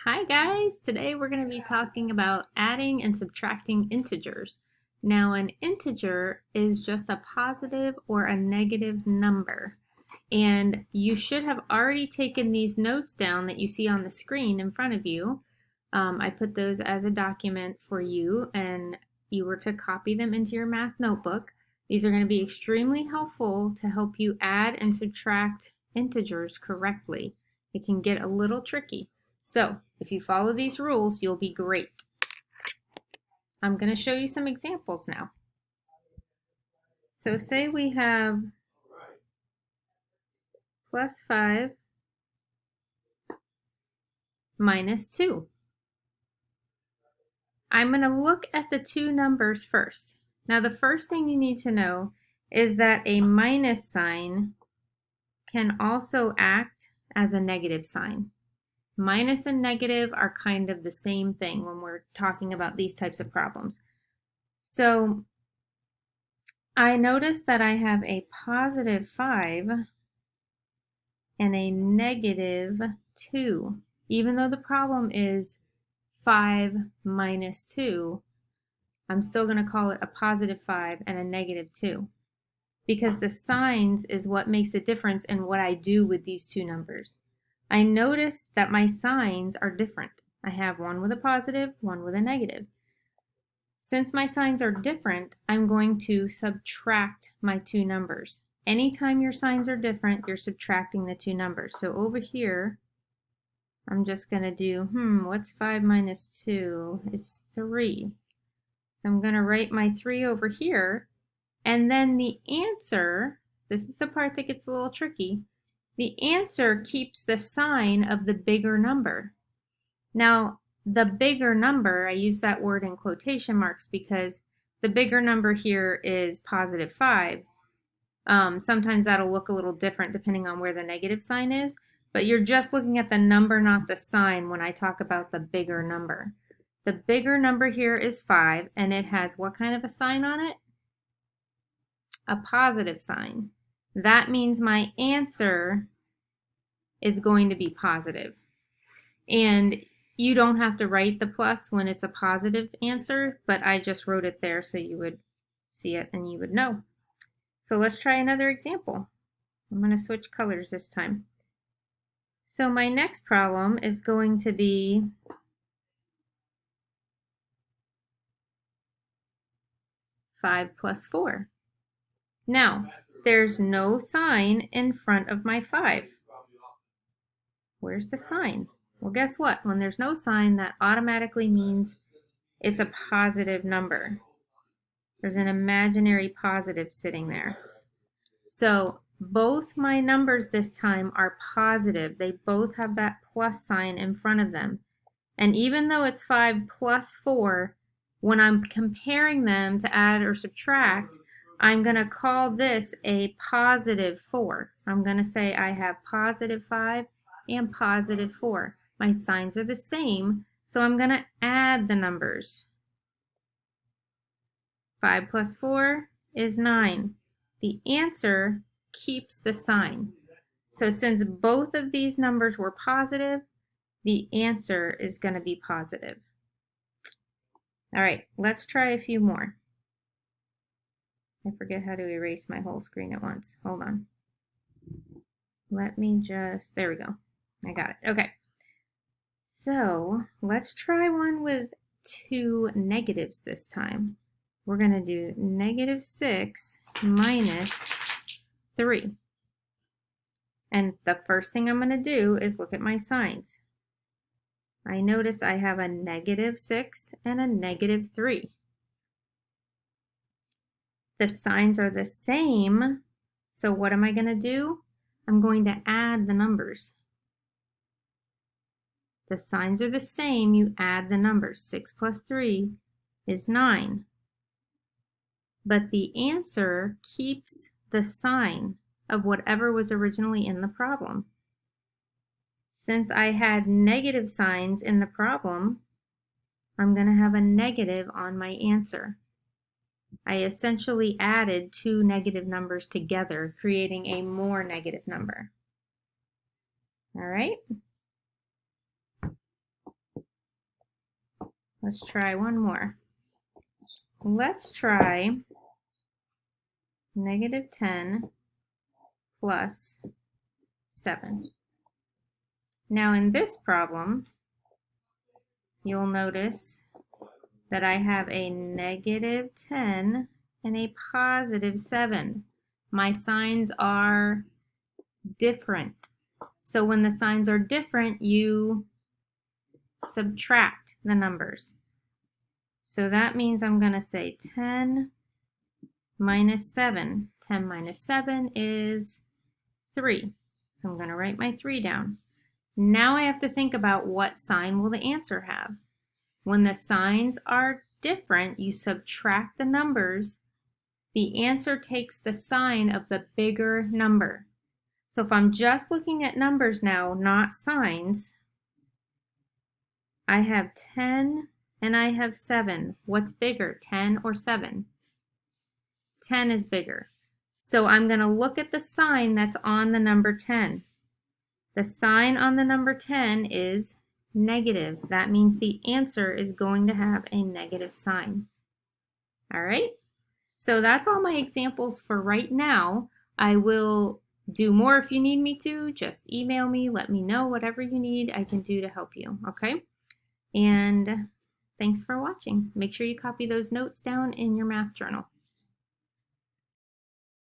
Hi guys! Today we're going to be talking about adding and subtracting integers. Now an integer is just a positive or a negative number. And you should have already taken these notes down that you see on the screen in front of you. I put those as a document for you and you were to copy them into your math notebook. These are going to be extremely helpful to help you add and subtract integers correctly. It can get a little tricky. So if you follow these rules, you'll be great. I'm going to show you some examples now. So say we have plus 5 minus 2. I'm going to look at the two numbers first. Now the first thing you need to know is that a minus sign can also act as a negative sign. Minus and negative are kind of the same thing when we're talking about these types of problems. So I notice that I have a positive 5 and a negative 2. Even though the problem is 5 minus 2, I'm still going to call it a positive 5 and a negative 2. Because the signs is what makes a difference in what I do with these two numbers. I notice that my signs are different. I have one with a positive, one with a negative. Since my signs are different, I'm going to subtract my two numbers. Anytime your signs are different, you're subtracting the two numbers. So over here, I'm just going to do, what's 5 minus 2? It's 3. So I'm going to write my 3 over here. And then the answer, this is the part that gets a little tricky, the answer keeps the sign of the bigger number. Now, the bigger number, I use that word in quotation marks because the bigger number here is positive 5. Sometimes that'll look a little different depending on where the negative sign is, but you're just looking at the number, not the sign when I talk about the bigger number. The bigger number here is 5, and it has what kind of a sign on it? A positive sign. That means my answer is going to be positive. And you don't have to write the plus when it's a positive answer, but I just wrote it there so you would see it and you would know. So let's try another example. I'm going to switch colors this time. So my next problem is going to be five plus 4. Now, there's no sign in front of my 5. Where's the sign? Well, guess what? When there's no sign, that automatically means it's a positive number. There's an imaginary positive sitting there. So both my numbers this time are positive. They both have that plus sign in front of them. And even though it's 5 plus 4, when I'm comparing them to add or subtract, I'm going to call this a positive 4. I'm going to say I have positive 5 and positive 4. My signs are the same, so I'm going to add the numbers. 5 plus 4 is 9. The answer keeps the sign. So since both of these numbers were positive, the answer is going to be positive. All right, let's try a few more. I forget how to erase my whole screen at once. Hold on. Let me just, there we go. I got it. Okay. So let's try one with two negatives this time. We're going to do negative 6 minus 3. And the first thing I'm going to do is look at my signs. I notice I have a negative 6 and a negative 3. The signs are the same, so what am I going to do? I'm going to add the numbers. The signs are the same, you add the numbers. 6 plus 3 is 9. But the answer keeps the sign of whatever was originally in the problem. Since I had negative signs in the problem, I'm going to have a negative on my answer. I essentially added two negative numbers together, creating a more negative number. All right? Let's try one more. Let's try -10 plus 7. Now in this problem, you'll notice that I have a -10 and a +7. My signs are different. So when the signs are different, you subtract the numbers. So that means I'm going to say 10 minus 7. 10 minus 7 is 3. So I'm going to write my 3 down. Now I have to think about what sign will the answer have. When the signs are different, you subtract the numbers. The answer takes the sign of the bigger number. So if I'm just looking at numbers now, not signs, I have 10 and I have 7. What's bigger, 10 or 7? 10 is bigger. So I'm going to look at the sign that's on the number 10. The sign on the number 10 is negative. That means the answer is going to have a negative sign. All right? So that's all my examples for right now. I will do more if you need me to. Just email me, let me know whatever you need I can do to help you, okay? And thanks for watching. Make sure you copy those notes down in your math journal.